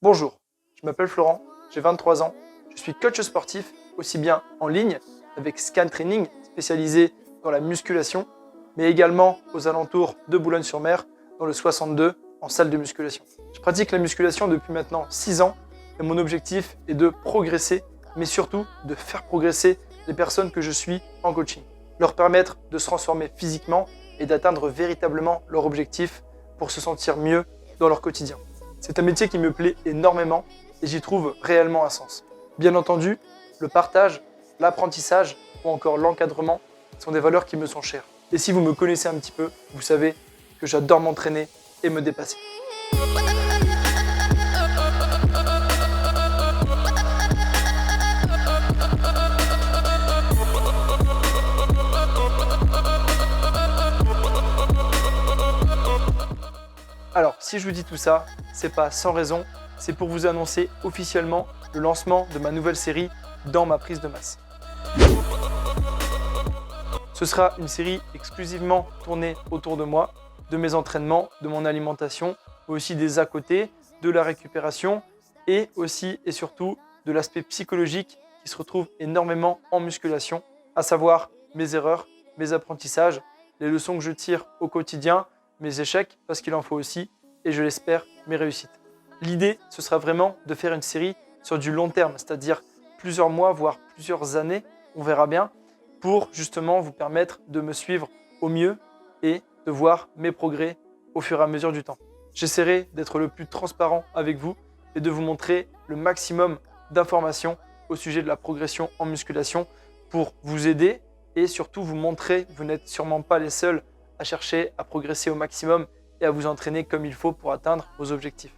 Bonjour, je m'appelle Florent, j'ai 23 ans, je suis coach sportif aussi bien en ligne avec Scan Training spécialisé dans la musculation, mais également aux alentours de Boulogne-sur-Mer dans le 62 en salle de musculation. Je pratique la musculation depuis maintenant 6 ans et mon objectif est de progresser, mais surtout de faire progresser les personnes que je suis en coaching. Leur permettre de se transformer physiquement et d'atteindre véritablement leur objectif pour se sentir mieux dans leur quotidien. C'est un métier qui me plaît énormément et j'y trouve réellement un sens. Bien entendu, le partage, l'apprentissage ou encore l'encadrement sont des valeurs qui me sont chères. Et si vous me connaissez un petit peu, vous savez que j'adore m'entraîner et me dépasser. Alors, si je vous dis tout ça, c'est pas sans raison, c'est pour vous annoncer officiellement le lancement de ma nouvelle série dans ma prise de masse. Ce sera une série exclusivement tournée autour de moi, de mes entraînements, de mon alimentation, mais aussi des à côté, de la récupération et aussi et surtout de l'aspect psychologique qui se retrouve énormément en musculation, à savoir mes erreurs, mes apprentissages, les leçons que je tire au quotidien, mes échecs, parce qu'il en faut aussi, et je l'espère, mes réussites. L'idée, ce sera vraiment de faire une série sur du long terme, c'est-à-dire plusieurs mois, voire plusieurs années, on verra bien, pour justement vous permettre de me suivre au mieux et de voir mes progrès au fur et à mesure du temps. J'essaierai d'être le plus transparent avec vous et de vous montrer le maximum d'informations au sujet de la progression en musculation pour vous aider et surtout vous montrer, vous n'êtes sûrement pas les seuls à chercher à progresser au maximum et à vous entraîner comme il faut pour atteindre vos objectifs.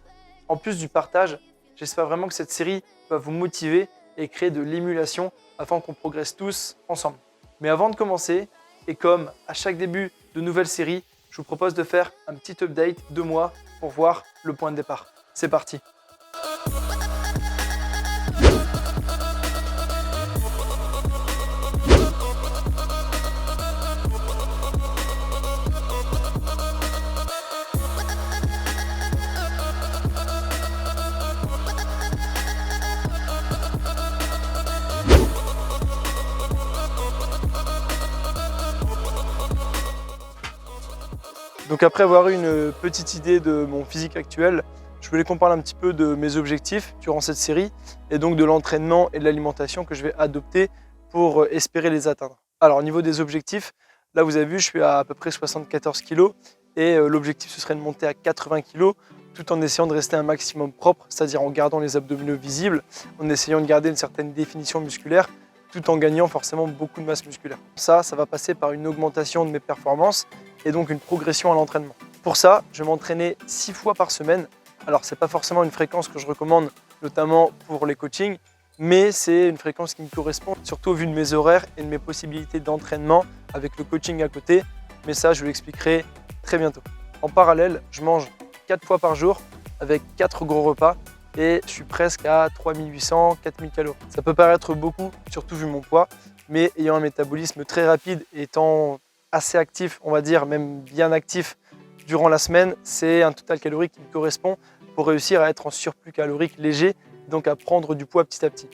En plus du partage, j'espère vraiment que cette série va vous motiver et créer de l'émulation afin qu'on progresse tous ensemble. Mais avant de commencer, et comme à chaque début de nouvelle série, je vous propose de faire un petit update de moi pour voir le point de départ. C'est parti! Donc après avoir eu une petite idée de mon physique actuel, je voulais qu'on parle un petit peu de mes objectifs durant cette série et donc de l'entraînement et de l'alimentation que je vais adopter pour espérer les atteindre. Alors au niveau des objectifs, là vous avez vu, je suis à peu près 74 kg et l'objectif ce serait de monter à 80 kg tout en essayant de rester un maximum propre, c'est-à-dire en gardant les abdominaux visibles, en essayant de garder une certaine définition musculaire tout en gagnant forcément beaucoup de masse musculaire. Ça va passer par une augmentation de mes performances et donc une progression à l'entraînement. Pour ça, je vais m'entraîner 6 fois par semaine. Alors, ce n'est pas forcément une fréquence que je recommande, notamment pour les coachings, mais c'est une fréquence qui me correspond, surtout au vu de mes horaires et de mes possibilités d'entraînement avec le coaching à côté. Mais ça, je vous l'expliquerai très bientôt. En parallèle, je mange 4 fois par jour avec 4 gros repas et je suis presque à 3800-4000 calories. Ça peut paraître beaucoup, surtout vu mon poids, mais ayant un métabolisme très rapide et étant assez actif, on va dire, même bien actif durant la semaine, c'est un total calorique qui me correspond pour réussir à être en surplus calorique léger, donc à prendre du poids petit à petit.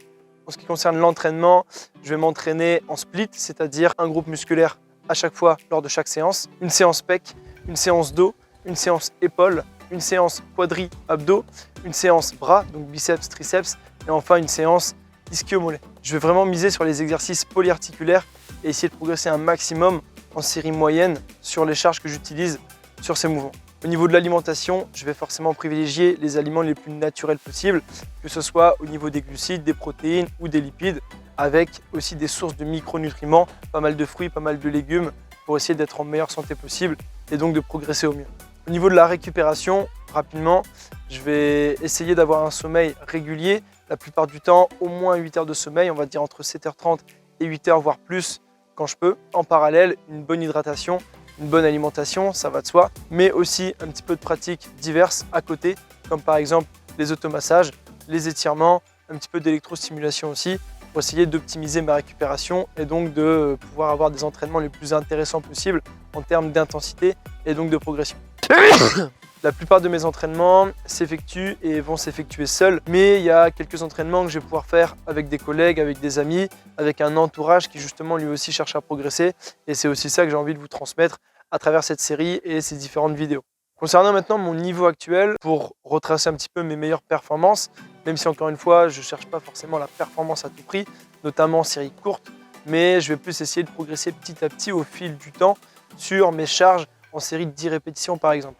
En ce qui concerne l'entraînement, je vais m'entraîner en split, c'est-à-dire un groupe musculaire à chaque fois lors de chaque séance, une séance pec, une séance dos, une séance épaules, une séance quadri-abdos, une séance bras, donc biceps, triceps, et enfin une séance ischio-mollet. Je vais vraiment miser sur les exercices polyarticulaires et essayer de progresser un maximum en série moyenne sur les charges que j'utilise sur ces mouvements. Au niveau de l'alimentation, je vais forcément privilégier les aliments les plus naturels possibles, que ce soit au niveau des glucides, des protéines ou des lipides, avec aussi des sources de micronutriments, pas mal de fruits, pas mal de légumes, pour essayer d'être en meilleure santé possible et donc de progresser au mieux. Au niveau de la récupération, rapidement, je vais essayer d'avoir un sommeil régulier, la plupart du temps au moins 8 heures de sommeil, on va dire entre 7h30 et 8 heures voire plus quand je peux. En parallèle, une bonne hydratation, une bonne alimentation, ça va de soi, mais aussi un petit peu de pratiques diverses à côté, comme par exemple les automassages, les étirements, un petit peu d'électrostimulation aussi, pour essayer d'optimiser ma récupération et donc de pouvoir avoir des entraînements les plus intéressants possibles en termes d'intensité et donc de progression. La plupart de mes entraînements s'effectuent et vont s'effectuer seuls, mais il y a quelques entraînements que je vais pouvoir faire avec des collègues, avec des amis, avec un entourage qui justement lui aussi cherche à progresser. Et c'est aussi ça que j'ai envie de vous transmettre à travers cette série et ces différentes vidéos. Concernant maintenant mon niveau actuel, pour retracer un petit peu mes meilleures performances, même si encore une fois je ne cherche pas forcément la performance à tout prix, notamment en série courte, mais je vais plus essayer de progresser petit à petit au fil du temps sur mes charges en série de 10 répétitions par exemple.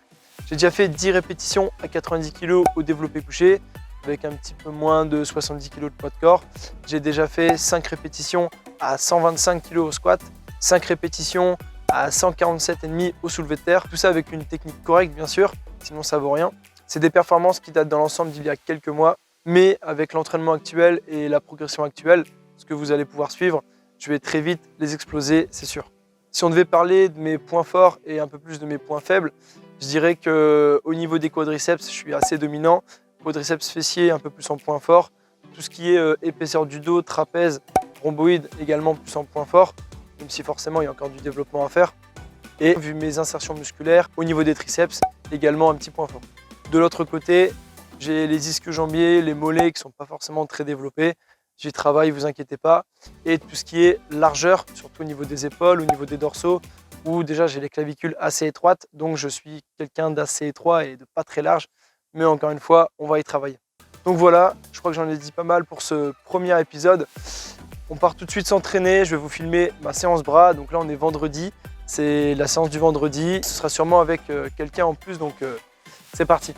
J'ai déjà fait 10 répétitions à 90 kg au développé couché, avec un petit peu moins de 70 kg de poids de corps. J'ai déjà fait 5 répétitions à 125 kg au squat, 5 répétitions à 147,5 au soulevé de terre. Tout ça avec une technique correcte bien sûr, sinon ça vaut rien. C'est des performances qui datent dans l'ensemble d'il y a quelques mois, mais avec l'entraînement actuel et la progression actuelle, ce que vous allez pouvoir suivre, je vais très vite les exploser, c'est sûr. Si on devait parler de mes points forts et un peu plus de mes points faibles, je dirais qu'au niveau des quadriceps, je suis assez dominant. Quadriceps fessiers, un peu plus en point fort. Tout ce qui est épaisseur du dos, trapèze, rhomboïde, également plus en point fort, même si forcément il y a encore du développement à faire. Et vu mes insertions musculaires, au niveau des triceps, également un petit point fort. De l'autre côté, j'ai les ischio-jambiers, les mollets qui ne sont pas forcément très développés. J'y travaille, vous inquiétez pas. Et tout ce qui est largeur, surtout au niveau des épaules, au niveau des dorsaux, où déjà j'ai les clavicules assez étroites, donc je suis quelqu'un d'assez étroit et de pas très large. Mais encore une fois, on va y travailler. Donc voilà, je crois que j'en ai dit pas mal pour ce premier épisode. On part tout de suite s'entraîner, je vais vous filmer ma séance bras. Donc là on est vendredi, c'est la séance du vendredi. Ce sera sûrement avec quelqu'un en plus, donc c'est parti.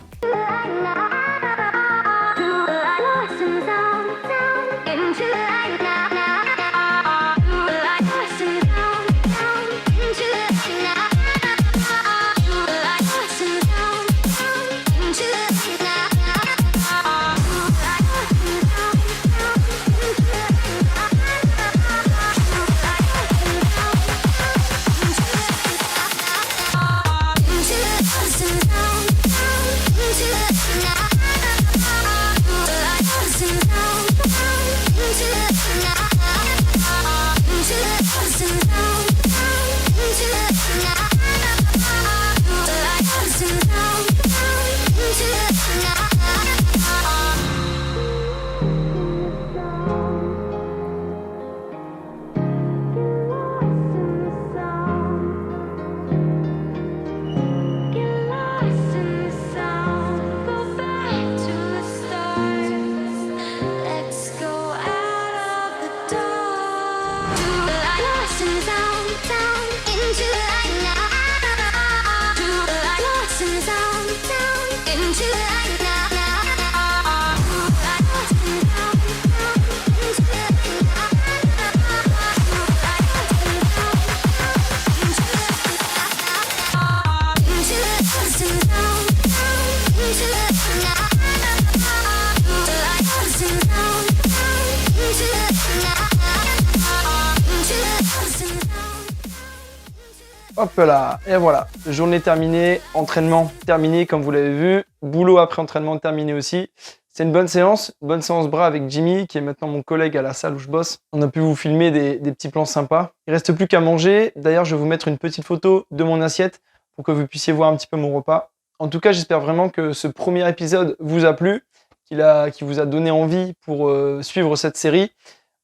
Hop là, et voilà, journée terminée, entraînement terminé comme vous l'avez vu, boulot après entraînement terminé aussi. C'est une bonne séance bras avec Jimmy qui est maintenant mon collègue à la salle où je bosse. On a pu vous filmer des petits plans sympas. Il reste plus qu'à manger, d'ailleurs je vais vous mettre une petite photo de mon assiette pour que vous puissiez voir un petit peu mon repas. En tout cas j'espère vraiment que ce premier épisode vous a plu, qu'il vous a donné envie pour suivre cette série.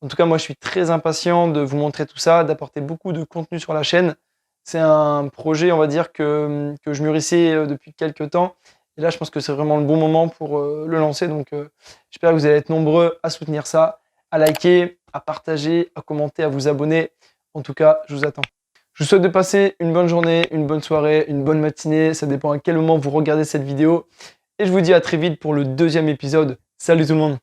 En tout cas moi je suis très impatient de vous montrer tout ça, d'apporter beaucoup de contenu sur la chaîne. C'est un projet, on va dire, que je mûrissais depuis quelques temps. Et là, je pense que c'est vraiment le bon moment pour le lancer. Donc, j'espère que vous allez être nombreux à soutenir ça, à liker, à partager, à commenter, à vous abonner. En tout cas, je vous attends. Je vous souhaite de passer une bonne journée, une bonne soirée, une bonne matinée. Ça dépend à quel moment vous regardez cette vidéo. Et je vous dis à très vite pour le deuxième épisode. Salut tout le monde!